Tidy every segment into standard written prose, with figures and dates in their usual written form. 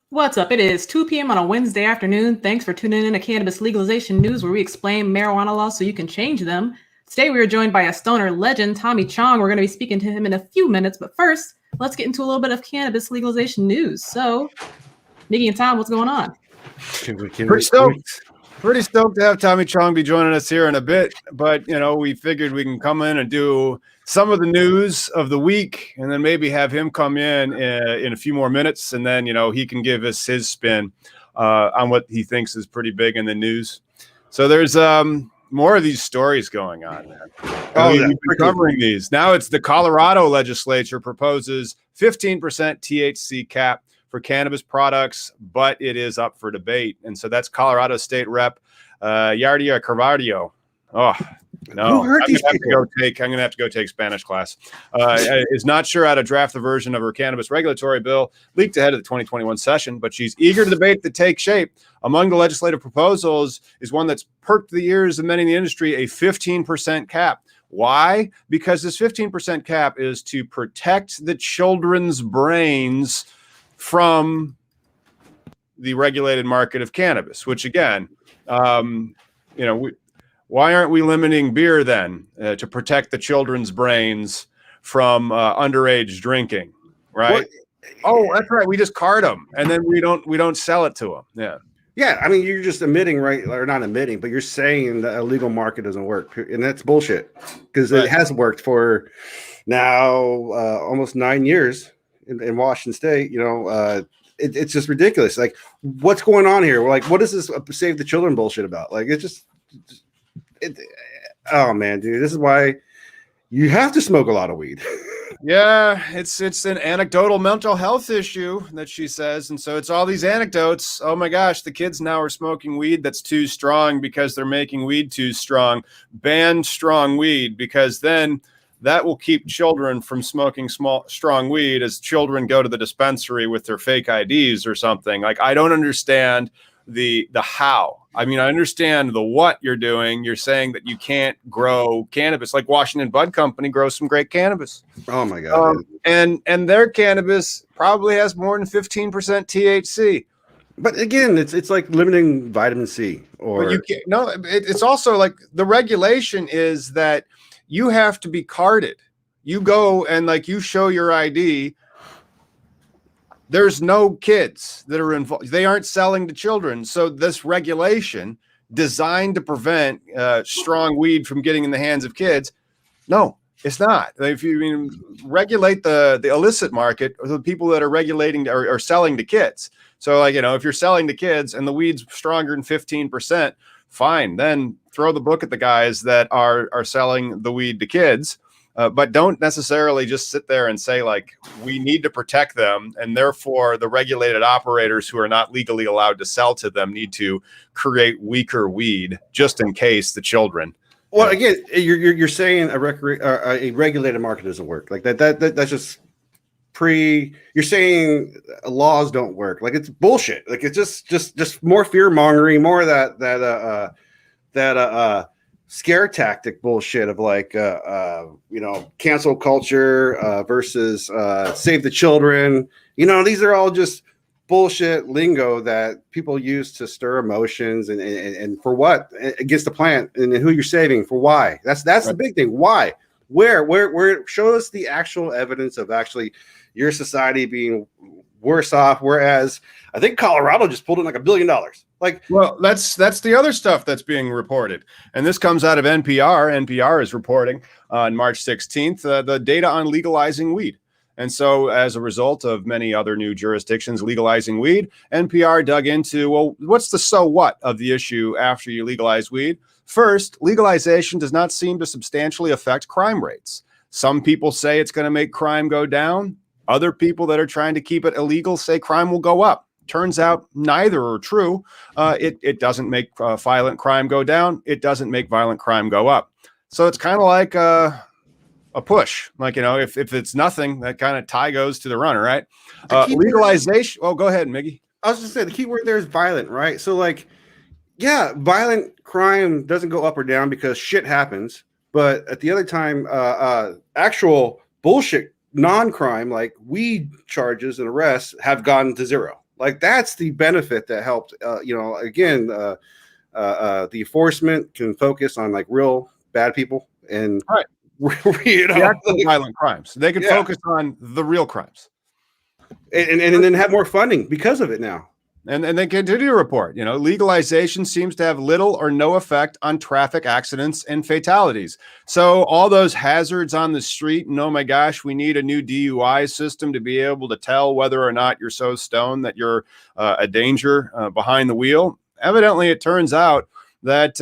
What's up? It is 2 p.m. on a Wednesday afternoon. Thanks for tuning in to Cannabis Legalization News, where we explain marijuana laws so you can change them. Today, we are joined by a stoner legend, Tommy Chong. We're going to be speaking to him in a few minutes, but first, let's get into a little bit of cannabis legalization news. So, Miggy and Tom, what's going on? Pretty stoked to have Tommy Chong be joining us here in a bit, but we figured we can come in and do some of the news of the week, and then maybe have him come in a few more minutes, and then he can give us his spin on what he thinks is pretty big in the news. So there's more of these stories going on, man. We've been covering these. Now it's the Colorado Legislature proposes 15% THC cap for cannabis products, but it is up for debate. And so that's Colorado State Rep Yardia Carvalho. Oh, no. Who hurt these people? I'm going to have to go take Spanish class. Is not sure how to draft the version of her cannabis regulatory bill leaked ahead of the 2021 session, but she's eager to debate that take shape. Among the legislative proposals is one that's perked the ears of many in the industry, a 15% cap. Why? Because this 15% cap is to protect the children's brains from the regulated market of cannabis, which again, why aren't we limiting beer then to protect the children's brains from underage drinking? Right? What? Oh, that's right. We just card them, and then we don't sell it to them. Yeah. Yeah, I mean, you're just admitting, right, or not admitting, but you're saying the illegal market doesn't work, and that's bullshit, because It has worked for now almost 9 years in Washington State. It's just ridiculous. Like, what's going on here? We're like, what is this save the children bullshit about? Like, oh man, dude, this is why you have to smoke a lot of weed. Yeah, it's an anecdotal mental health issue that she says, and so it's all these anecdotes. Oh my gosh, the kids now are smoking weed that's too strong because they're making weed too strong. Ban strong weed, because then that will keep children from smoking strong weed as children go to the dispensary with their fake IDs or something. Like, I don't understand the how. I mean, I understand the what you're doing. You're saying that you can't grow cannabis. Like Washington Bud Company grows some great cannabis. Oh my God. And their cannabis probably has more than 15% THC. But again, it's like limiting vitamin C. But you can't, no, it's also like the regulation is that you have to be carded. You go and you show your ID. There's no kids that are involved. They aren't selling to children. So this regulation designed to prevent strong weed from getting in the hands of kids. No, it's not. If you regulate the illicit market, or the people that are regulating or selling to kids. So if you're selling to kids and the weed's stronger than 15%, fine. Then throw the book at the guys that are selling the weed to kids. But don't necessarily just sit there and say, we need to protect them, and therefore the regulated operators who are not legally allowed to sell to them need to create weaker weed just in case the children. Well, again, you're saying a regulated market doesn't work. Like that's just you're saying laws don't work. Like, it's bullshit. Like, it's just more fear mongering, more of that scare tactic bullshit of cancel culture versus save the children. These are all just bullshit lingo that people use to stir emotions and for what? Against the plant, and who you're saving for. Why? That's right. The big thing. Why? Where show us the actual evidence of actually your society being worse off, whereas I think Colorado just pulled in $1 billion. Well, that's the other stuff that's being reported, and this comes out of NPR. NPR is reporting on March 16th the data on legalizing weed, and so as a result of many other new jurisdictions legalizing weed, NPR dug into, well, what's the so what of the issue after you legalize weed? First, legalization does not seem to substantially affect crime rates. Some people say it's going to make crime go down. Other people that are trying to keep it illegal say crime will go up. Turns out neither are true. It doesn't make violent crime go down. It doesn't make violent crime go up. So it's kind of like a push. If it's nothing, that kind of tie goes to the runner, right? Legalization. Oh, go ahead, Miggy. I was just saying the key word there is violent, right? So violent crime doesn't go up or down because shit happens. But at the other time, actual bullshit non-crime like weed charges and arrests have gone to zero. Like that's the benefit that helped. Again, the enforcement can focus on like real bad people and Right. The actual violent crimes. They can focus on the real crimes, and then have more funding because of it now. And they continue to report, legalization seems to have little or no effect on traffic accidents and fatalities. So all those hazards on the street, and oh my gosh, we need a new DUI system to be able to tell whether or not you're so stoned that you're a danger behind the wheel. Evidently, it turns out that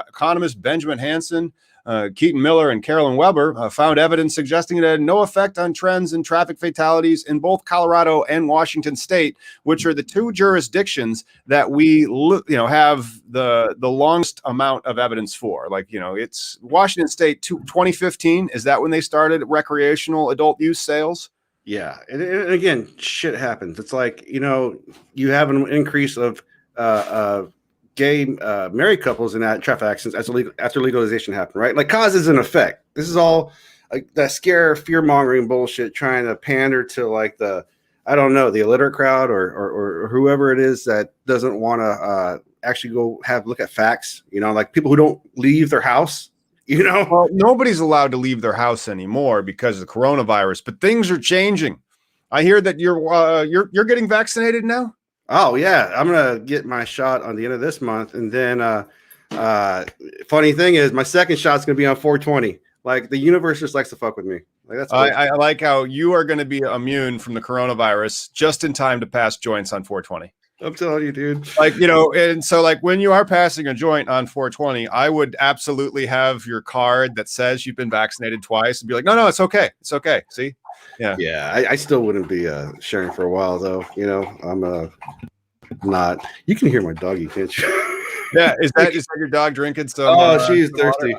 economists Benjamin Hansen, Keaton Miller, and Carolyn Weber found evidence suggesting it had no effect on trends in traffic fatalities in both Colorado and Washington State, which are the two jurisdictions that we have the longest amount of evidence for. Like, it's Washington State 2015. Is that when they started recreational adult use sales? Yeah. And again, shit happens. It's like, you have an increase of gay married couples in that traffic accidents after legalization happened, right? Like causes and effect. This is all like that fear mongering bullshit, trying to pander to like the illiterate crowd or whoever it is that doesn't want to actually go look at facts. Like people who don't leave their house. Well, nobody's allowed to leave their house anymore because of the coronavirus, but things are changing. I hear that you're getting vaccinated now. Oh yeah, I'm gonna get my shot on the end of this month, and then funny thing is, my second shot's gonna be on 420. Like the universe just likes to fuck with me. Like that's. I like how you are going to be immune from the coronavirus just in time to pass joints on 420. I'm telling you, dude. Like and so like when you are passing a joint on 420, I would absolutely have your card that says you've been vaccinated twice and be like, no, it's okay, it's okay. See. Yeah. I still wouldn't be sharing for a while though. I'm not. You can hear my doggy, can't you? Yeah, is that your dog drinking some? Oh, she's thirsty.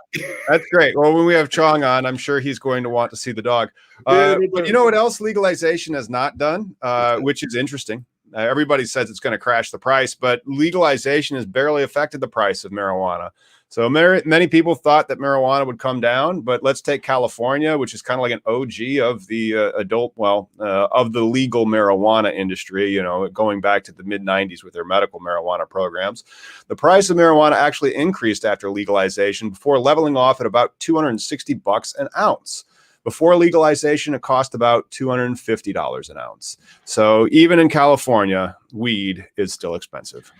That's great. Well, when we have Chong on, I'm sure he's going to want to see the dog. But you know what else legalization has not done, which is interesting. Everybody says it's going to crash the price, but legalization has barely affected the price of marijuana. So many people thought that marijuana would come down, but let's take California, which is kind of like an OG of the of the legal marijuana industry, going back to the mid 90s with their medical marijuana programs. The price of marijuana actually increased after legalization before leveling off at about $260 an ounce. Before legalization, it cost about $250 an ounce. So even in California, weed is still expensive.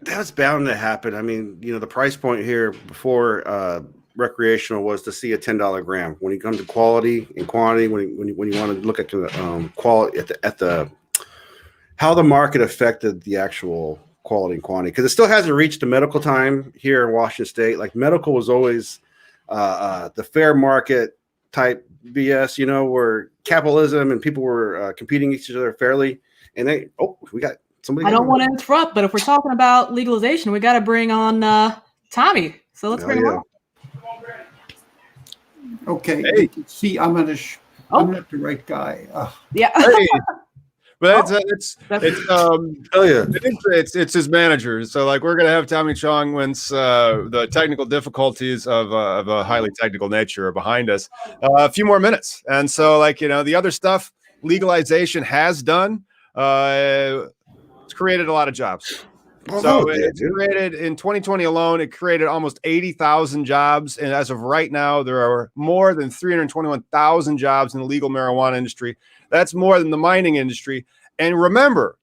That's bound to happen. I mean, the price point here before recreational was to see a $10 gram. When you come to quality and quantity, when you want to look at the quality at the how the market affected the actual quality and quantity, because it still hasn't reached the medical time here in Washington State. Like medical was always the fair market type BS, where capitalism and people were competing each other fairly. And we got. I don't want to interrupt, but if we're talking about legalization, we got to bring on Tommy. So let's bring him on. Okay. Hey. See, I'm not the right guy. Yeah. Hey. But it's his manager. So like we're gonna have Tommy Chong once the technical difficulties of a highly technical nature are behind us. A few more minutes, and so the other stuff legalization has done. It's created a lot of jobs. It's created in 2020 alone, it created almost 80,000 jobs. And as of right now, there are more than 321,000 jobs in the legal marijuana industry. That's more than the mining industry. And remember,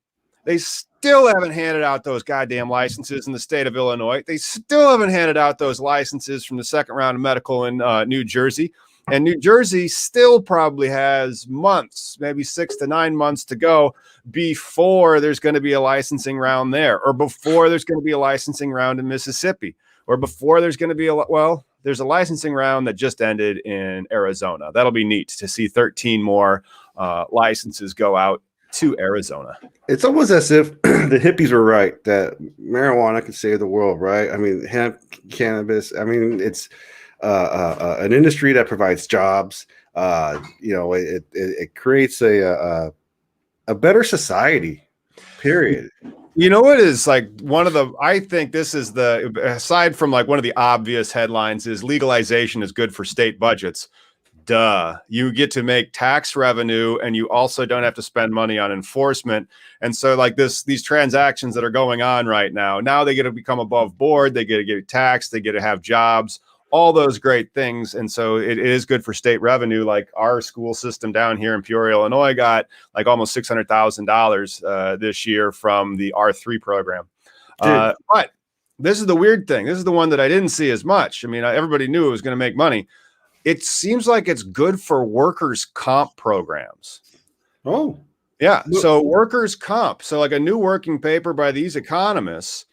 they still haven't handed out those goddamn licenses in the state of Illinois. They still haven't handed out those licenses from the second round of medical in New Jersey. And New Jersey still probably has months, maybe 6 to 9 months to go before there's going to be a licensing round there, or before there's going to be a licensing round in Mississippi, or before there's going to be there's a licensing round that just ended in Arizona. That'll be neat to see 13 more licenses go out to Arizona. It's almost as if the hippies were right that marijuana could save the world, right? I mean, hemp, cannabis. I mean, it's an industry that provides jobs. It creates a better society. Period. What is like I think this is aside from like one of the obvious headlines is legalization is good for state budgets. duh, you get to make tax revenue and you also don't have to spend money on enforcement. And so like these transactions that are going on right now they get to become above board, they get to get taxed, they get to have jobs, all those great things. And so it is good for state revenue. Like our school system down here in Peoria, Illinois got like almost $600,000 this year from the R3 program. But this is the weird thing. This is the one that I didn't see as much. I mean, everybody knew it was going to make money. It seems like it's good for workers' comp programs. Oh, yeah. So workers' comp. So like a new working paper by these economists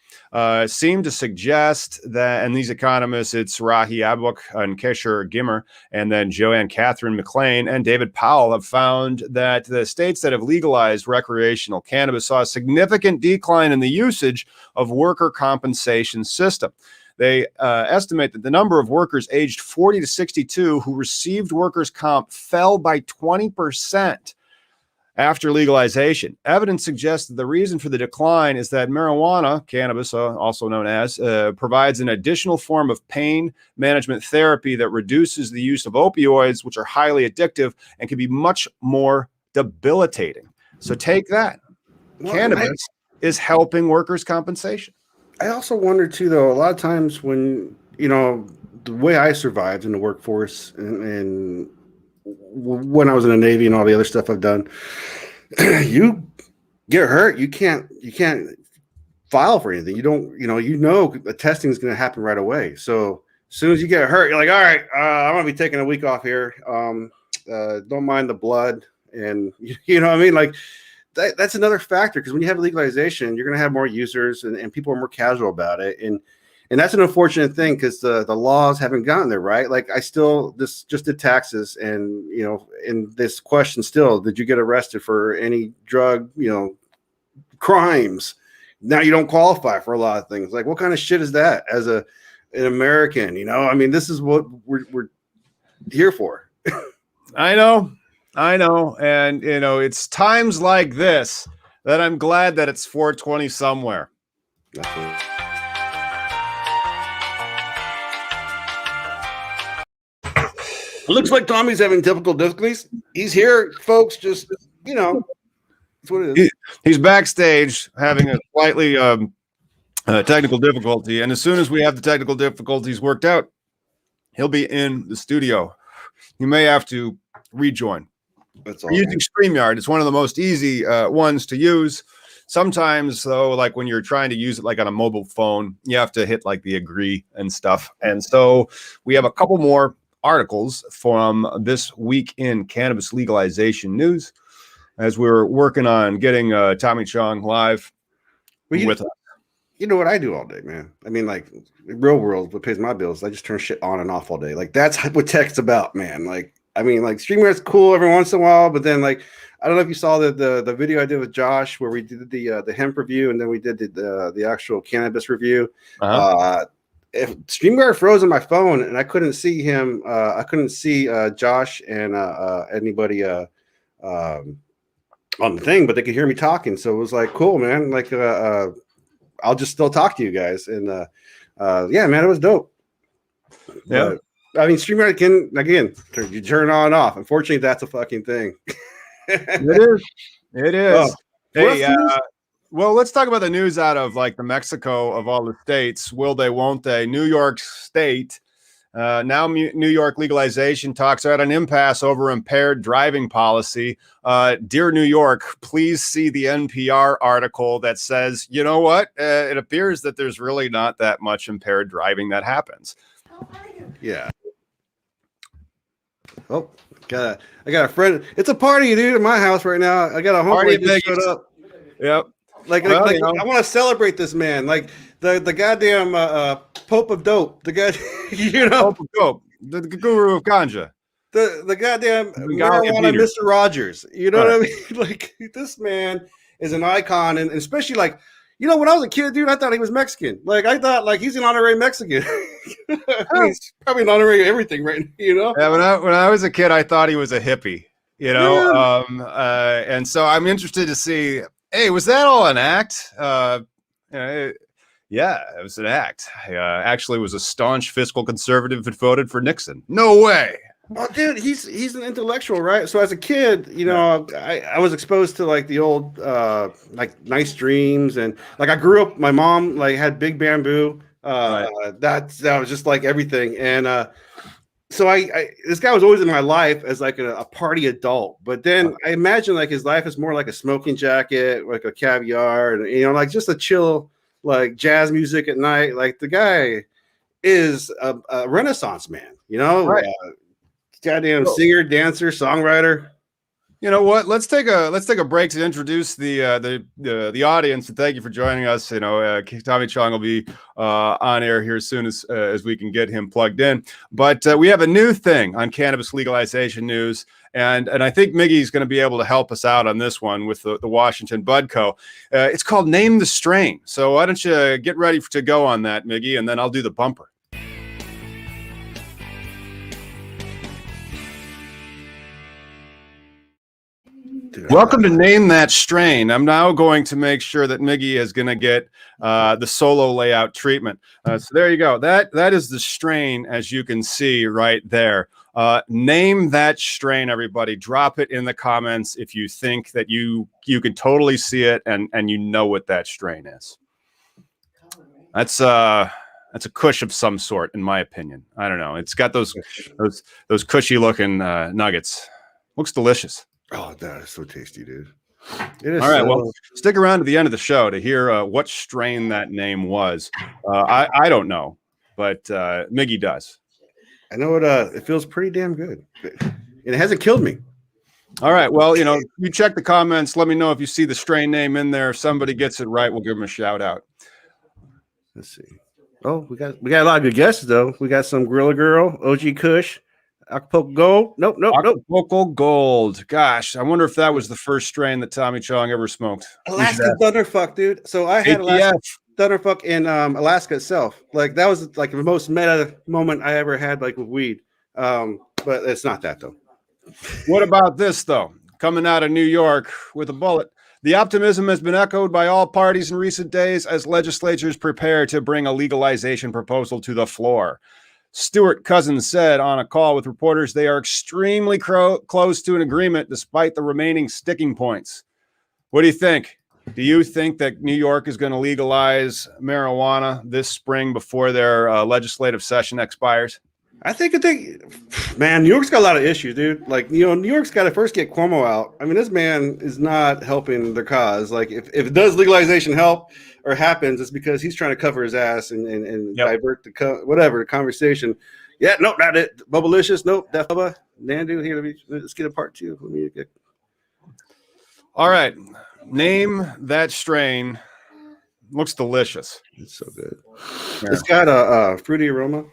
seem to suggest that, and these economists, it's Rahi Abuk and Kesher Gimmer, and then Joanne Catherine McLean and David Powell have found that the states that have legalized recreational cannabis saw a significant decline in the usage of worker compensation system. They estimate that the number of workers aged 40 to 62 who received workers' comp fell by 20% after legalization. Evidence suggests that the reason for the decline is that marijuana, cannabis, also known as, provides an additional form of pain management therapy that reduces the use of opioids, which are highly addictive and can be much more debilitating. So take that. Well, Cannabis is helping workers' compensation. I also wonder too, though, a lot of times when, you know, the way I survived in the workforce and when I was in the Navy and all the other stuff I've done, you get hurt, you can't file for anything. You don't, the testing is going to happen right away. So as soon as you get hurt, you're like, all right, I'm going to be taking a week off here. Don't mind the blood. And you know what I mean? Like, that's another factor, because when you have legalization, you're going to have more users and people are more casual about it. And that's an unfortunate thing, because the laws haven't gotten there, right? Like I still just did taxes, and, in this question still, did you get arrested for any drug, crimes? Now you don't qualify for a lot of things. Like, what kind of shit is that as an American? I mean, this is what we're here for. I know. And, it's times like this that I'm glad that it's 420 somewhere. That's right. It looks like Tommy's having typical difficulties. He's here, folks. Just, that's what it is. He's backstage having a slightly technical difficulty. And as soon as we have the technical difficulties worked out, he'll be in the studio. You may have to rejoin. That's all. Using StreamYard, it's one of the most easy ones to use. Sometimes, though, like when you're trying to use it like on a mobile phone, you have to hit like the agree and stuff. And so we have a couple more articles from this week in cannabis legalization news as we're working on getting Tommy Chong live with us. You know what I do all day, man? I mean, like, real world, what pays my bills, I just turn shit on and off all day. Like, that's what tech's about, man. Like, I mean, like, StreamYard's cool every once in a while, but then, like, I don't know if you saw the video I did with Josh where we did the hemp review, and then we did the actual cannabis review. If StreamYard froze on my phone and I couldn't see him, I couldn't see Josh and anybody on the thing, but they could hear me talking. So it was like, cool, man. Like, I'll just still talk to you guys. And yeah, man, it was dope. Yeah. I mean, StreamYard can, again, you turn on and off. Unfortunately, that's a fucking thing. It is. Oh, hey, well, let's talk about the news out of like the Mexico of all the states. Will they, won't they? New York State. Now New York legalization talks are at an impasse over impaired driving policy. Dear New York, please see the NPR article that says, you know what? It appears that there's really not that much impaired driving that happens. Yeah. Oh, I got a friend. It's a party, dude, at my house right now. I got a homeboy just showed up. Yep. Like I want to celebrate this man. Like the goddamn Pope of Dope. The guy, Pope of Dope, the guru of ganja. The goddamn marijuana Mr. Rogers. You know what I mean? Like, this man is an icon, and especially like, when I was a kid, dude, I thought he was Mexican. Like, I thought like he's an honorary Mexican. I mean, he's probably an honorary everything right now, Yeah, when I was a kid, I thought he was a hippie. Yeah. And so I'm interested to see. Hey, was that all an act? Yeah, it was an act. I actually was a staunch fiscal conservative that voted for Nixon. No way. Oh, dude, he's an intellectual, right? So as a kid, I was exposed to like the old like Nice Dreams, and like I grew up. My mom like had Big Bamboo. That was just like everything, and so I this guy was always in my life as like a party adult. But then I imagine like his life is more like a smoking jacket, like a caviar, and like just a chill like jazz music at night. Like the guy is a Renaissance man, Right. Goddamn singer, dancer, songwriter. You know what? Let's take a break to introduce the audience, and thank you for joining us. Tommy Chong will be on air here as soon as we can get him plugged in. But we have a new thing on cannabis legalization news, and I think Miggy's going to be able to help us out on this one with the Washington Bud Co. It's called Name the Strain. So why don't you get ready to go on that, Miggy, and then I'll do the bumper. Welcome to Name That Strain. I'm now going to make sure that Miggy is going to get the solo layout treatment. So there you go. That is the strain, as you can see right there. Name that strain, everybody. Drop it in the comments if you think that you can totally see it and you know what that strain is. That's a kush of some sort, in my opinion. I don't know. It's got those cushy looking nuggets. Looks delicious. Oh, that is so tasty, dude. It is. All right. Well, stick around to the end of the show to hear what strain that name was. I don't know, but Miggy does. I know it feels pretty damn good. And it hasn't killed me. All right. Well, you check the comments. Let me know if you see the strain name in there. If somebody gets it right, we'll give them a shout out. Let's see. Oh, we got a lot of good guesses though. We got some Gorilla Girl, OG Kush, Acapulco Gold. Nope. Acapulco Gold. Gosh, I wonder if that was the first strain that Tommy Chong ever smoked. Alaska Thunderfuck, dude. So I had Alaska Thunderfuck in Alaska itself. Like that was like the most meta moment I ever had, like with weed. But it's not that though. What about this though? Coming out of New York with a bullet. The optimism has been echoed by all parties in recent days as legislatures prepare to bring a legalization proposal to the floor. Stuart Cousins said on a call with reporters they are extremely close to an agreement despite the remaining sticking points. What do you think? Do you think that New York is going to legalize marijuana this spring before their legislative session expires? I think, man, New York's got a lot of issues, dude. Like, New York's got to first get Cuomo out. I mean, this man is not helping their cause. Like, if it does legalization help or happens, it's because he's trying to cover his ass and divert the conversation. Yeah, nope, not it. Bubblicious, nope, that Bubba. Nandu, here, let's get a part two. All right, name that strain. Looks delicious. It's so good. Yeah. It's got a fruity aroma.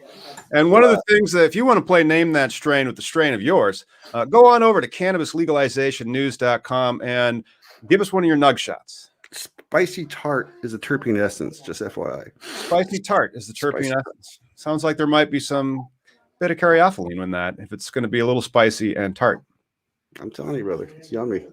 And one of the things that if you want to play Name That Strain with the strain of yours, go on over to cannabislegalizationnews.com and give us one of your nug shots. Spicy tart is a terpene essence, just FYI. Spicy tart is the terpene essence. Sounds like there might be some bit of caryophyllene in that if it's going to be a little spicy and tart. I'm telling you, brother, it's yummy.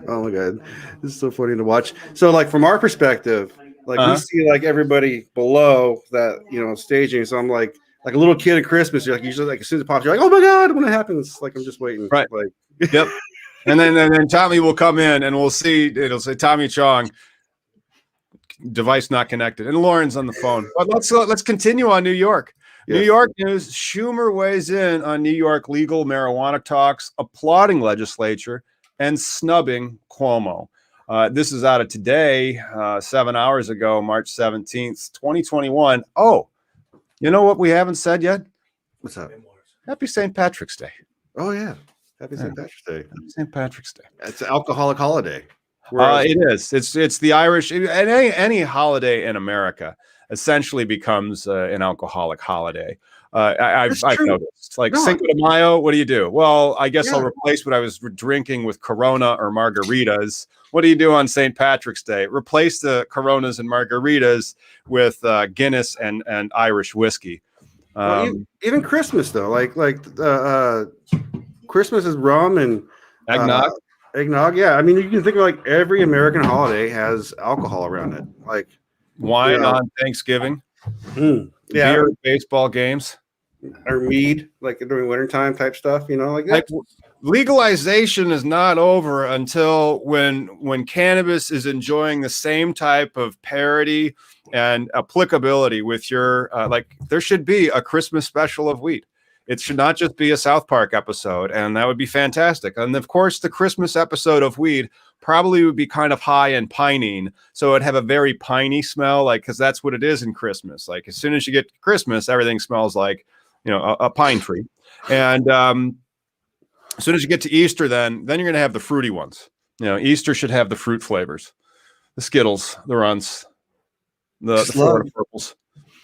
Oh my God. This is so funny to watch. So like from our perspective, like we see like everybody below that, staging. So I'm like a little kid at Christmas. You're like usually like as soon as it pops, you're like, oh my God, when it happens, like I'm just waiting. Right. Like yep. And then Tommy will come in and we'll see it'll say Tommy Chong, device not connected. And Lauren's on the phone. But let's continue on New York. Yes. New York news. Schumer weighs in on New York legal marijuana talks, applauding legislature and snubbing Cuomo. This is out of today, 7 hours ago, March 17th, 2021. Oh, you know what we haven't said yet? What's up? Happy St. Patrick's Day. Oh, yeah. Happy St. Patrick's Day. Happy St. Patrick's Day. It's an alcoholic holiday. It is. It's the Irish, and any holiday in America essentially becomes an alcoholic holiday. I've noticed. Like Cinco de Mayo, what do you do? Well, I guess I'll replace what I was drinking with Corona or margaritas. What do you do on St. Patrick's Day? Replace the Coronas and margaritas with Guinness and Irish whiskey. Even Christmas though, like Christmas is rum and eggnog. Eggnog, yeah. I mean, you can think of like every American holiday has alcohol around it, like wine on Thanksgiving. Beer at baseball games. or mead, like during wintertime type stuff, you know, like that. Like legalization is not over until when cannabis is enjoying the same type of parity and applicability with your like there should be a Christmas special of weed. It should not just be a South Park episode, and that would be fantastic. And of course, the Christmas episode of weed probably would be kind of high in pinene, so it'd have a very piney smell, like because that's what it is in Christmas. Like as soon as you get to Christmas, everything smells like a pine tree, and as soon as you get to Easter, then you're going to have the fruity ones. Easter should have the fruit flavors, the Skittles, the Runts, the Florida Purples.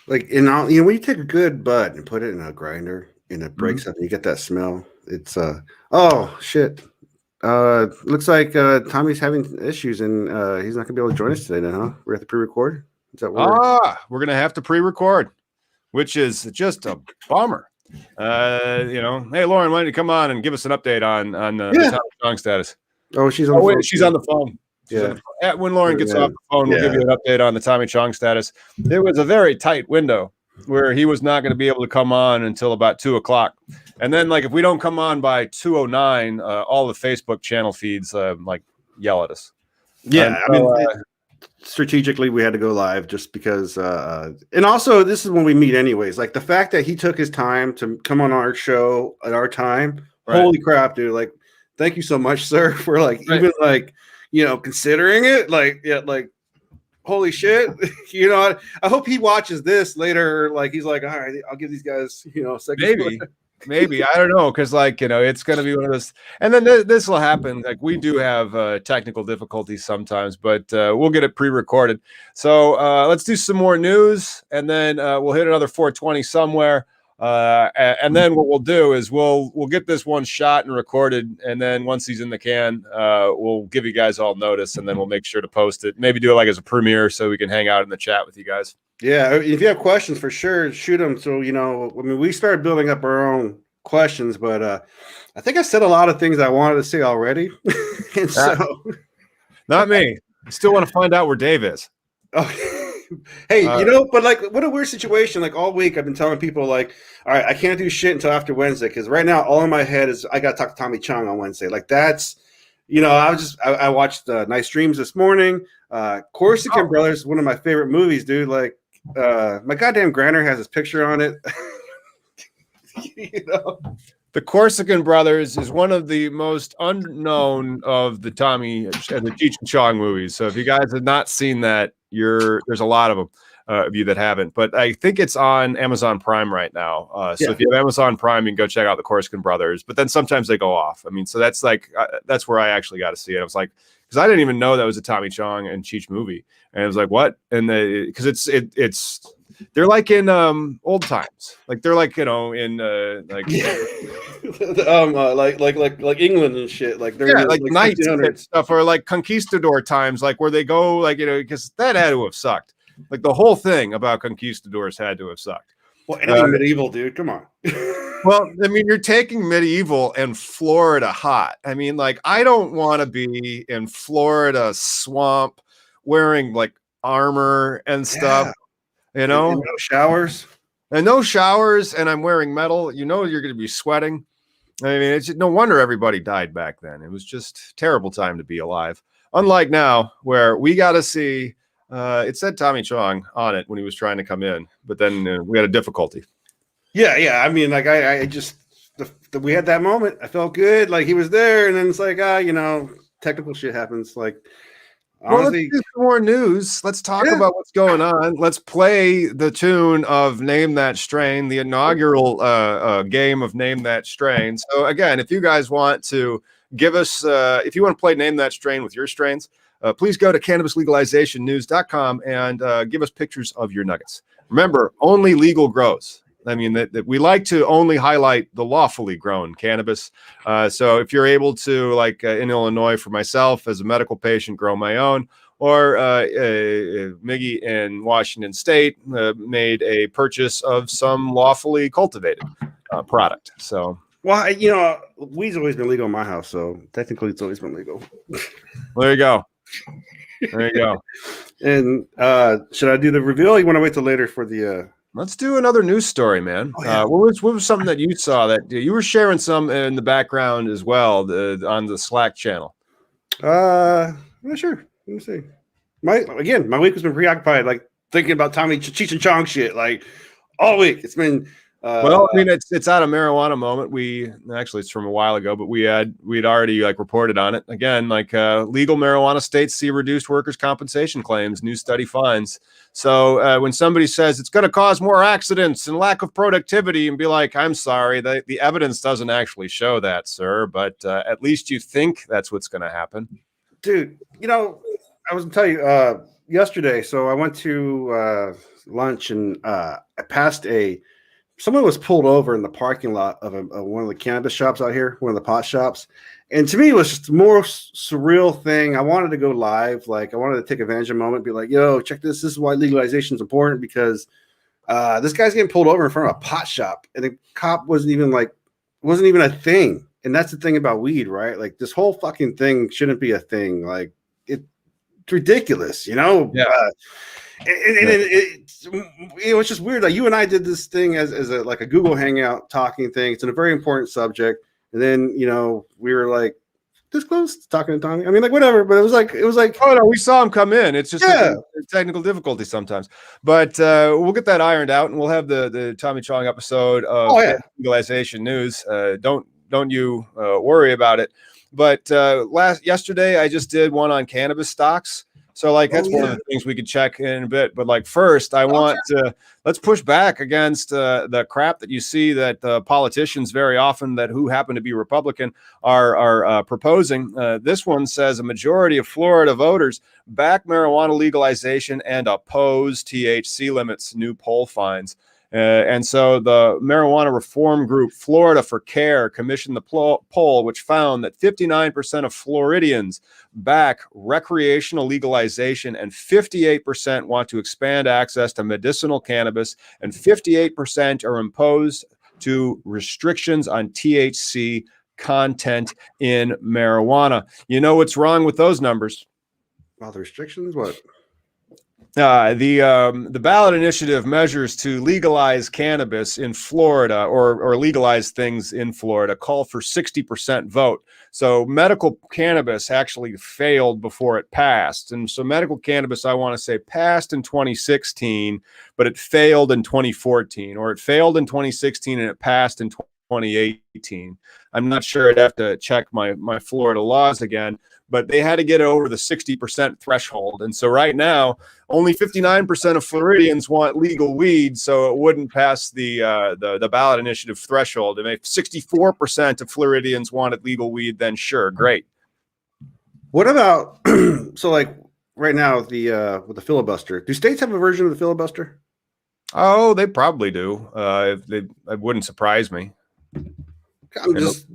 Like when you take a good bud and put it in a grinder and it breaks up, and you get that smell. It's oh shit. Looks like Tommy's having issues and he's not gonna be able to join us today. Then, huh? We have to pre-record. Is that what we're gonna have to pre-record, which is just a bummer. Hey Lauren, why don't you come on and give us an update on the Tommy Chong status? Oh, she's on the phone. She's on the phone. When Lauren gets off the phone, we'll give you an update on the Tommy Chong status. There was a very tight window where he was not going to be able to come on until about 2:00. And then like if we don't come on by 2:09, all the Facebook channel feeds like yell at us. Yeah, strategically we had to go live just because and also this is when we meet anyways. Like the fact that he took his time to come on our show at our time. Right. Holy crap, dude. Like thank you so much, sir, for even like considering it. Like holy shit. I hope he watches this later. Like he's like, all right, I'll give these guys a second. Maybe I don't know, because it's going to be one of those, and then this will happen. Like we do have technical difficulties sometimes, but we'll get it pre-recorded. So let's do some more news, and then we'll hit another 420 somewhere, and then what we'll do is we'll get this one shot and recorded, and then once he's in the can, we'll give you guys all notice, and then we'll make sure to post it. Maybe do it like as a premiere so we can hang out in the chat with you guys. Yeah, if you have questions, for sure, shoot them. So, we started building up our own questions, but I think I said a lot of things I wanted to say already. And so, not me. I still want to find out where Dave is. Okay. Hey, but like, what a weird situation. Like all week, I've been telling people, like, all right, I can't do shit until after Wednesday because right now, all in my head is I got to talk to Tommy Chong on Wednesday. Like that's, I watched Nice Dreams this morning. Corsican Brothers, one of my favorite movies, dude. Like, my goddamn grinder has his picture on it. The Corsican Brothers is one of the most unknown of the Tommy and the Cheech and Chong movies. So if you guys have not seen that, there's a lot of them of you that haven't. But I think it's on Amazon Prime right now. So if you have Amazon Prime, you can go check out the Corsican Brothers. But then sometimes they go off. I mean, so that's like that's where I actually got to see it. I was like, because I didn't even know that was a Tommy Chong and Cheech movie, and I was like, what? And because it's they're like in old times, like they're like in like like England and shit, like they're like knights and stuff, or like conquistador times, like where they go like because that had to have sucked. Like the whole thing about conquistadors had to have sucked. Well, anything medieval, dude, come on. Well, I mean, you're taking medieval and Florida hot. I mean, like, I don't want to be in Florida swamp wearing like armor and stuff, And no showers. And no showers, and I'm wearing metal. You're going to be sweating. I mean, it's no wonder everybody died back then. It was just terrible time to be alive. Unlike now, where we got to see, it said Tommy Chong on it when he was trying to come in, but then we had a difficulty. Yeah. I mean, like I just we had that moment. I felt good, like he was there, and then it's like technical shit happens. Like, honestly, well, let's do some more news. Let's talk about what's going on. Let's play the tune of Name That Strain, the inaugural game of Name That Strain. So again, if you guys want to give us, if you want to play Name That Strain with your strains, please go to cannabislegalizationnews.com and give us pictures of your nuggets. Remember, only legal grows. I mean, that we like to only highlight the lawfully grown cannabis. So if you're able to, like in Illinois for myself as a medical patient, grow my own, or Miggy in Washington State made a purchase of some lawfully cultivated product. So, well, weed's always been legal in my house, so technically it's always been legal. Well, there you go. There you go. And should I do the reveal? Or you want to wait till later for the? Let's do another news story, man. Oh, yeah. What was something that you saw that you were sharing some in the background as well on the Slack channel? I'm not sure. Let me see. My week has been preoccupied, like thinking about Tommy Cheech and Chong shit, like all week. It's been Well, I mean, it's out of marijuana moment. It's from a while ago, but we'd already like reported on it again. Like legal marijuana states see reduced workers' compensation claims. New study finds. So when somebody says it's going to cause more accidents and lack of productivity, and be like, I'm sorry, the evidence doesn't actually show that, sir. But at least you think that's what's going to happen, dude. I was gonna tell you yesterday. So I went to lunch and I passed someone was pulled over in the parking lot of one of the cannabis shops out here, one of the pot shops. And to me, it was just a more surreal thing. I wanted to go live. Like, I wanted to take advantage of the moment, be like, yo, check this. This is why legalization is important, because this guy's getting pulled over in front of a pot shop. And the cop wasn't even a thing. And that's the thing about weed, right? Like, this whole fucking thing shouldn't be a thing. Like, it's ridiculous, you know? Yeah. It was just weird. Like, you and I did this thing as a Google Hangout talking thing. It's a very important subject, and then we were like this close to talking to Tommy. I mean, like, whatever. But it was like oh no, we saw him come in. It's just yeah. technical difficulty sometimes, but we'll get that ironed out, and we'll have the Tommy Chong episode of Legalization news. Don't you worry about it. But yesterday I just did one on cannabis stocks. So like that's one of the things we could check in a bit. But like first, I want to let's push back against the crap that you see that politicians very often who happen to be Republican are proposing. This one says a majority of Florida voters back marijuana legalization and oppose THC limits, new poll finds. And so the marijuana reform group Florida for Care commissioned the poll, which found that 59% of Floridians back recreational legalization, and 58% want to expand access to medicinal cannabis, and 58% are opposed to restrictions on THC content in marijuana. You know what's wrong with those numbers? Well, the restrictions, what? The ballot initiative measures to legalize cannabis in Florida or legalize things in Florida call for 60% vote. So medical cannabis actually failed before it passed. And so medical cannabis, I want to say, passed in 2016, but it failed in 2014, or it failed in 2016 and it passed in 2018. I'm not sure. I'd have to check my Florida laws again, but they had to get over the 60% threshold. And so right now, only 59% of Floridians want legal weed, so it wouldn't pass the ballot initiative threshold. And if 64% of Floridians wanted legal weed, then sure, great. What about so like right now with the filibuster? Do states have a version of the filibuster? Oh, they probably do. It wouldn't surprise me. I'm just,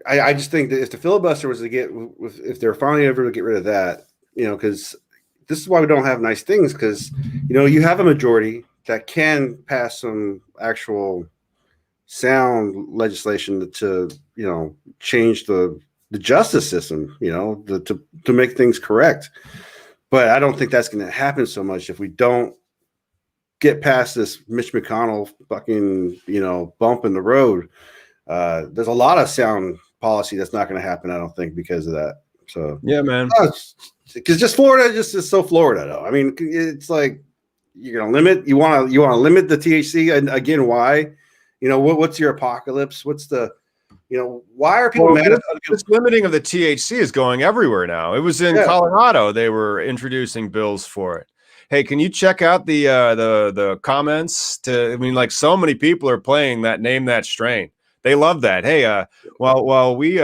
I just think that if the filibuster was to if they're finally ever to get rid of that, because this is why we don't have nice things, because, you have a majority that can pass some actual sound legislation to change the justice system, to make things correct. But I don't think that's going to happen so much if we don't get past this Mitch McConnell fucking, bump in the road. There's a lot of sound policy that's not going to happen, I don't think, because of that. So yeah, man. Because just Florida just is so Florida, though. I mean, it's like you're going to limit. You want to limit the THC, and again, why? What's your apocalypse? What's the why are people mad at this limiting of the THC is going everywhere now? It was in Colorado. They were introducing bills for it. Hey, can you check out the comments? Like so many people are playing that Name That Strain. They love that. Hey, while we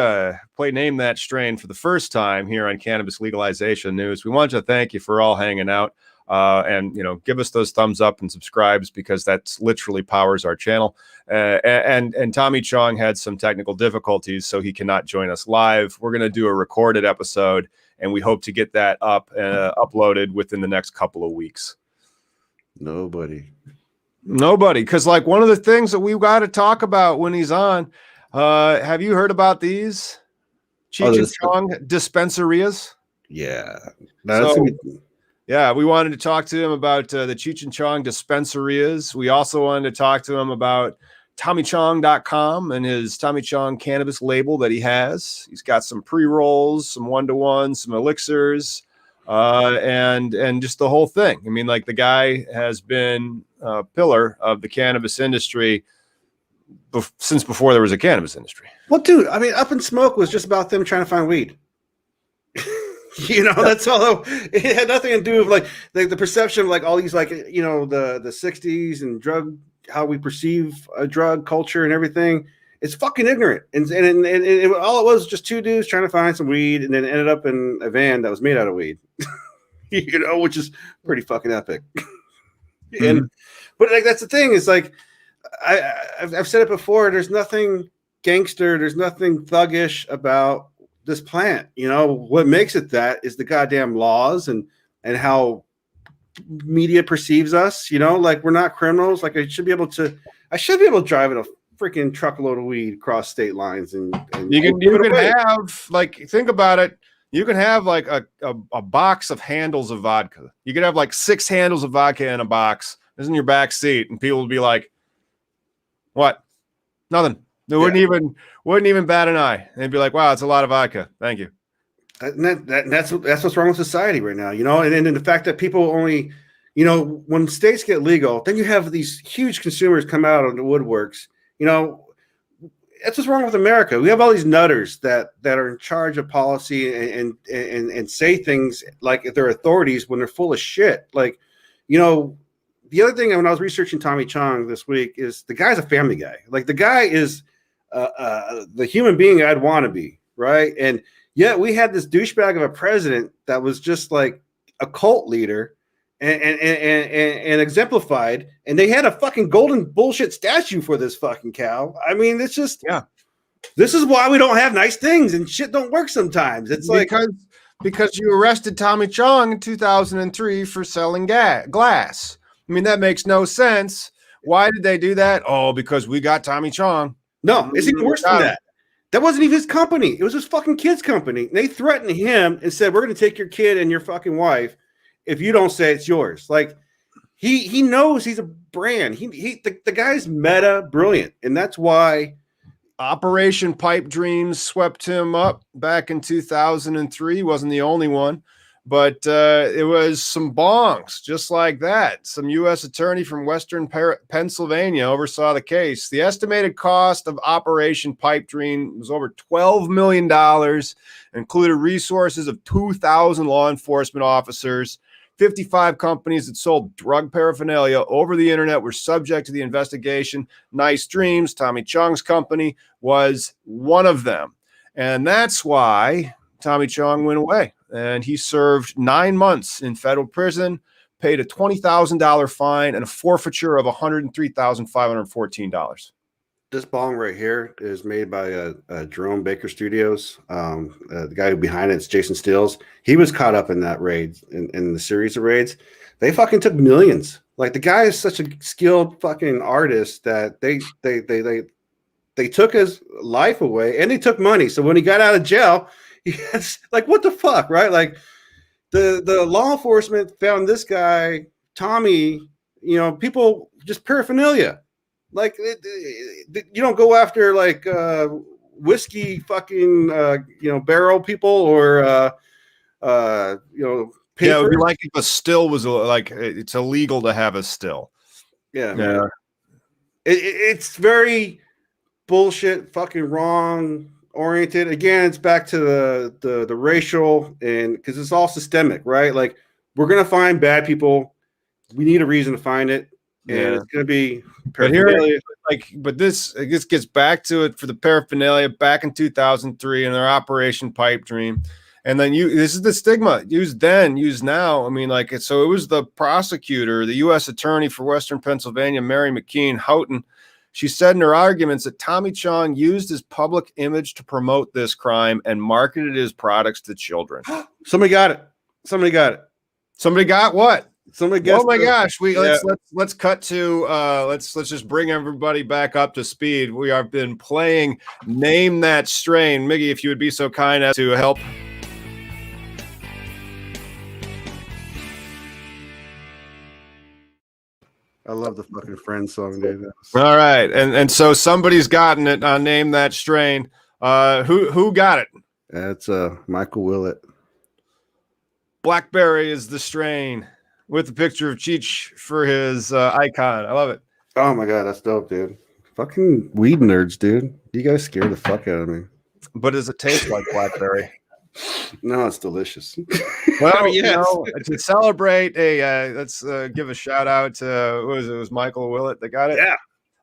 play Name That Strain for the first time here on Cannabis Legalization News, we want to thank you for all hanging out and give us those thumbs up and subscribes, because that's literally powers our channel. And Tommy Chong had some technical difficulties, so he cannot join us live. We're going to do a recorded episode, and we hope to get that uploaded within the next couple of weeks. Nobody, because like one of the things that we've got to talk about when he's on, have you heard about these Cheech and Chong dispensarias? Yeah, Yeah, we wanted to talk to him about the Cheech and Chong dispensarias. We also wanted to talk to him about TommyChong.com and his Tommy Chong cannabis label that he has. He's got some pre-rolls, some one-to-ones, some elixirs, and just the whole thing. I mean, like, the guy has been a pillar of the cannabis industry since before there was a cannabis industry. Well, dude, I mean, Up in Smoke was just about them trying to find weed. That's all. It had nothing to do with like the perception of like all these like the 60s and how we perceive a drug culture and everything. It's fucking ignorant, and all it was just two dudes trying to find some weed, and then ended up in a van that was made out of weed. Which is pretty fucking epic. Mm-hmm. But like that's the thing is like I've said it before. There's nothing gangster. There's nothing thuggish about this plant. What makes it that is the goddamn laws and how media perceives us. Like we're not criminals. Like I should be able to drive in a freaking truckload of weed across state lines and you can have, like, think about it. You can have like a box of handles of vodka. You could have like 6 handles of vodka in a box. It's in your back seat, and people would be like, "What? Nothing." They wouldn't even bat an eye. They'd be like, "Wow, it's a lot of vodka. Thank you." That's what's wrong with society right now, and the fact that people only, when states get legal, then you have these huge consumers come out of the woodworks. That's what's wrong with America. We have all these nutters that are in charge of policy and say things like if they're authorities when they're full of shit. Like, the other thing when I was researching Tommy Chong this week is the guy's a family guy. Like the guy is the human being I'd want to be, right? And yet we had this douchebag of a president that was just like a cult leader and exemplified, and they had a fucking golden bullshit statue for this fucking cow. I mean, it's just this is why we don't have nice things and shit don't work sometimes. It's because you arrested Tommy Chong in 2003 for selling glass. I mean, that makes no sense. Why did they do that? Oh, because we got Tommy Chong. No, it's even worse than that. That wasn't even his company. It was his fucking kid's company. They threatened him and said, "We're going to take your kid and your fucking wife if you don't say it's yours." Like he knows he's a brand. The guy's meta brilliant, and that's why Operation Pipe Dreams swept him up back in 2003. He wasn't the only one. But it was some bongs just like that. Some U.S. attorney from Western Pennsylvania oversaw the case. The estimated cost of Operation Pipe Dream was over $12 million, included resources of 2,000 law enforcement officers. 55 companies that sold drug paraphernalia over the internet were subject to the investigation. Nice Dreams, Tommy Chong's company, was one of them. And that's why Tommy Chong went away. And he served 9 months in federal prison, paid a $20,000 fine, and a forfeiture of $103,514. This bong right here is made by Jerome Baker Studios. The guy behind it is Jason Stills. He was caught up in that raid, in the series of raids. They fucking took millions. Like the guy is such a skilled fucking artist that they took his life away and they took money. So when he got out of jail, yes, like what the fuck, right? Like the law enforcement found this guy, Tommy, people just paraphernalia. Like you don't go after like whiskey fucking barrel people or paper. Yeah, it would be like if a still was like it's illegal to have a still. Yeah. It's very bullshit, fucking wrong oriented. Again, it's back to the racial, and because it's all systemic, right? Like we're gonna find bad people. We need a reason to find it, and it's gonna be paraphernalia. But this gets back to it for the paraphernalia back in 2003 and their Operation Pipe Dream. And then this is the stigma used then, used now. I mean, so it was the prosecutor, the U.S. attorney for Western Pennsylvania, Mary McKean Houghton. She said in her arguments that Tommy Chong used his public image to promote this crime and marketed his products to children. Somebody got it. Somebody got what? Somebody guessed. Oh my gosh! Let's cut to let's just bring everybody back up to speed. We have been playing Name That Strain. Miggy, if you would be so kind as to help. love the fucking Friends song, dude. All right, and so somebody's gotten it. Name that strain. Who got it? That's Michael Willett. Blackberry is the strain with the picture of Cheech for his icon. I love it. Oh my god, that's dope, dude. Fucking weed nerds, dude. You guys scare the fuck out of me. But does it taste like blackberry? No, it's delicious. Well, yes. you know, to celebrate let's give a shout out to it was Michael Willett that got it. Yeah.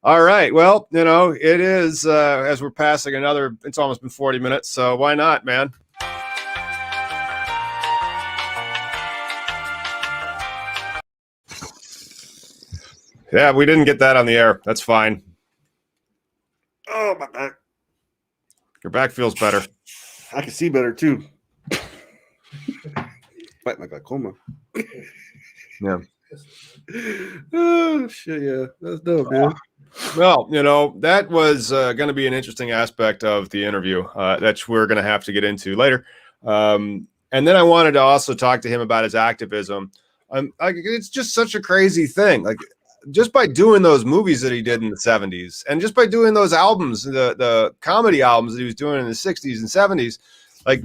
All right. Well, you know, it is as we're passing another. It's almost been 40 minutes, so why not, man? Yeah, we didn't get that on the air. That's fine. Oh, my back. Your back feels better. I can see better too. Fight my glaucoma. Yeah. Oh shit! Yeah, that's dope, man. Well, you know, that was going to be an interesting aspect of the interview that we're going to have to get into later. And then I wanted to also talk to him about his activism. It's just such a crazy thing. Like, just by doing those movies that he did in the 70s, and just by doing those albums, the comedy albums that he was doing in the 60s and 70s, like,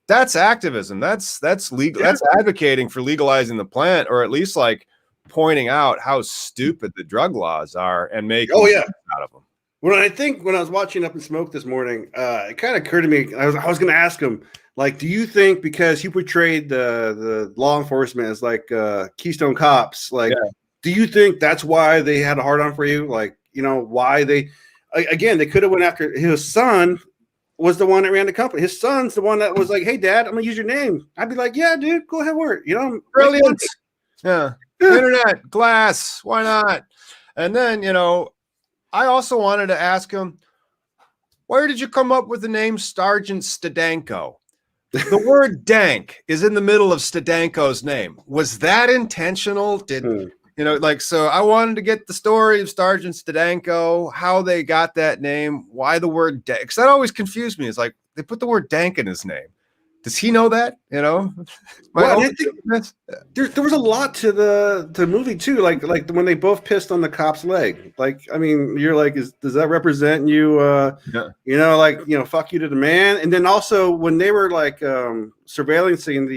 that's activism. That's legal. Yeah. That's advocating for legalizing the plant, or at least like pointing out how stupid the drug laws are and making out of them. When I was watching Up in Smoke this morning, it kind of occurred to me. I was going to ask him, like, do you think because he portrayed the law enforcement as like Keystone Cops, like, do you think that's why they had a hard on for you? Like, you know, why they could have went after his son. Was the one that ran the company. His son's the one that was like, "Hey, Dad, I'm gonna use your name." I'd be like, "Yeah, dude, go ahead, work." You know, brilliant. Yeah, internet, glass, why not? And then, you know, I also wanted to ask him, where did you come up with the name Sergeant Stadenko? The word "dank" is in the middle of Stadenko's name. Was that intentional? You know, like, so I wanted to get the story of Sergeant Stadenko, how they got that name, why the word dank. Because that always confused me. It's like they put the word dank in his name. Does he know that? You know, well, I think there was a lot to the movie too. Like when they both pissed on the cop's leg. Like, I mean, you're like, does that represent you? You know, like, you know, fuck you to the man. And then also when they were like surveillancing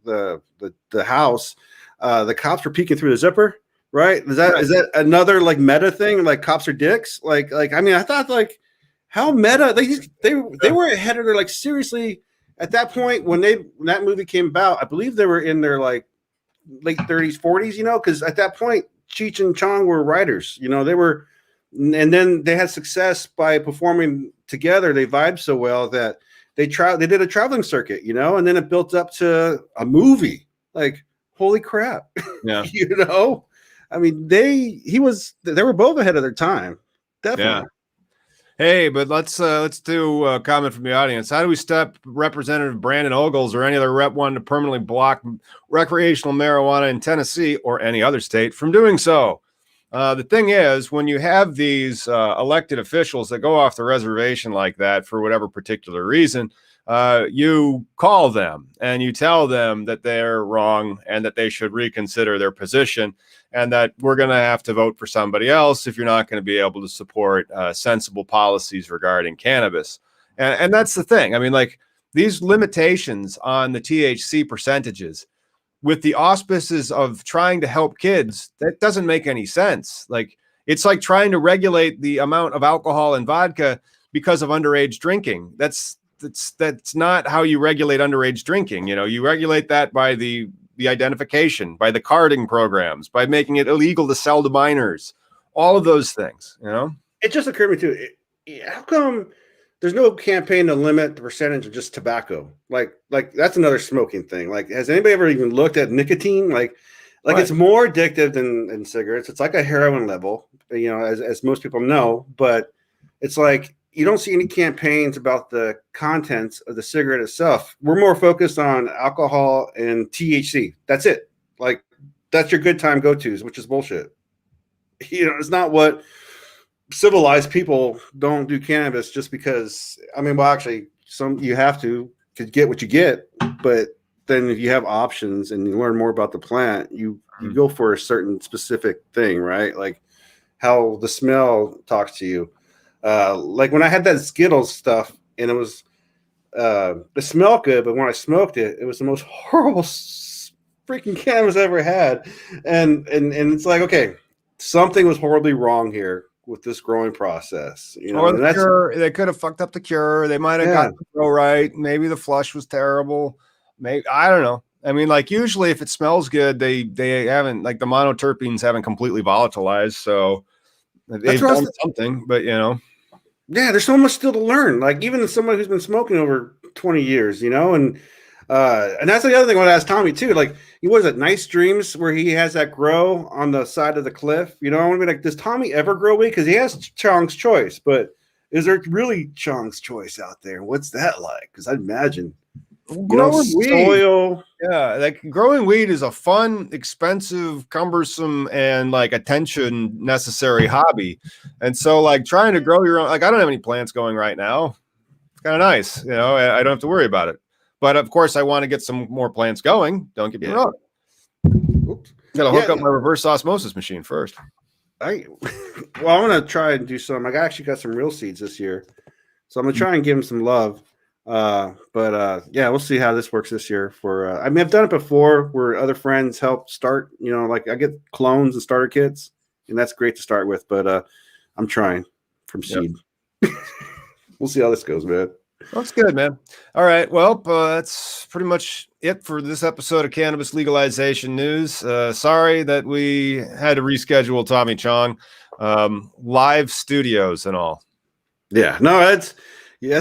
the house. The cops were peeking through the zipper, right? Is that another like meta thing? Like cops are dicks? Like I mean, I thought like how meta they were ahead of their, like, seriously at that point when that movie came about. I believe they were in their like late 30s, 40s, you know, because at that point Cheech and Chong were writers, you know, they were, and then they had success by performing together. They vibed so well that they did a traveling circuit, you know, and then it built up to a movie. Like, holy crap. Yeah. You know, I mean, they were both ahead of their time. Definitely. Yeah. Hey, but let's do a comment from the audience. How do we stop Representative Brandon Ogles or any other rep one to permanently block recreational marijuana in Tennessee or any other state from doing so? The thing is, when you have these elected officials that go off the reservation like that for whatever particular reason, you call them and you tell them that they're wrong and that they should reconsider their position and that we're going to have to vote for somebody else if you're not going to be able to support sensible policies regarding cannabis. And that's the thing. I mean, like, these limitations on the THC percentages with the auspices of trying to help kids, that doesn't make any sense. Like, it's like trying to regulate the amount of alcohol in vodka because of underage drinking. That's not how you regulate underage drinking. You know, you regulate that by the identification, by the carding programs, by making it illegal to sell to minors, all of those things, you know? It just occurred to me too. How come there's no campaign to limit the percentage of just tobacco? Like that's another smoking thing. Like, has anybody ever even looked at nicotine? Like right. It's more addictive than cigarettes. It's like a heroin level, you know, as most people know, but it's like, you don't see any campaigns about the contents of the cigarette itself. We're more focused on alcohol and THC. That's it. Like, that's your good time go-tos, which is bullshit. You know, it's not what civilized people don't do cannabis just because. I mean, well, actually, you have to get what you get. But then if you have options and you learn more about the plant, you you go for a certain specific thing, right? Like how the smell talks to you. Like when I had that Skittles stuff, and it smelled good, but when I smoked it, it was the most horrible freaking cannabis I ever had. And it's like, okay, something was horribly wrong here with this growing process. You know, or the cure, they could have fucked up the cure. They might have got the grow right. Maybe the flush was terrible. Maybe, I don't know. I mean, like usually if it smells good, they haven't, like the monoterpenes haven't completely volatilized. So they've done something, but you know. Yeah, there's so much still to learn. Like even as somebody who's been smoking over 20 years, you know, and that's the other thing I want to ask Tommy too. Like, what is it, Nice Dreams, where he has that grow on the side of the cliff? You know, I want to be like, does Tommy ever grow weed? Because he has Chong's Choice, but is there really Chong's Choice out there? What's that like? Because I'd imagine growing weed. Soil. Yeah, like growing weed is a fun, expensive, cumbersome, and like attention necessary hobby. And so, like trying to grow your own, like I don't have any plants going right now. It's kind of nice, you know. I don't have to worry about it. But of course, I want to get some more plants going. Don't get me wrong. Oops. Got to hook up my reverse osmosis machine first. I'm gonna try and do some. I actually got some real seeds this year, so I'm gonna try and give them some love. Yeah, we'll see how this works this year. I mean, I've done it before where other friends help start. You know, like I get clones and starter kits, and that's great to start with. But I'm trying from seed. Yep. We'll see how this goes, man. That's good, man. All right. Well, that's pretty much it for this episode of Cannabis Legalization News. Sorry that we had to reschedule Tommy Chong, live studios and all. Yeah, no, that's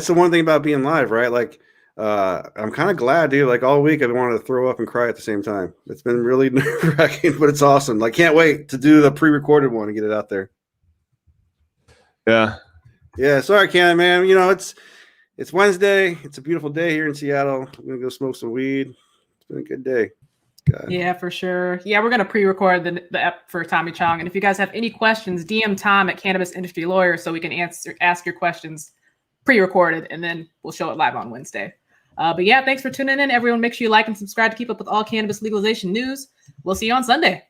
the one thing about being live, right? Like, I'm kind of glad, dude. Like all week, I've been wanting to throw up and cry at the same time. It's been really nerve-wracking, but it's awesome. Like, can't wait to do the pre-recorded one and get it out there. Yeah. Sorry, Cannon, man. You know, it's Wednesday. It's a beautiful day here in Seattle. I'm gonna go smoke some weed. It's been a good day. God. Yeah, for sure. Yeah, we're gonna pre-record the ep for Tommy Chong, and if you guys have any questions, DM Tom at Cannabis Industry Lawyer so we can ask your questions pre-recorded, and then we'll show it live on Wednesday. But yeah, thanks for tuning in, everyone. Make sure you like and subscribe to keep up with all cannabis legalization news. We'll see you on Sunday.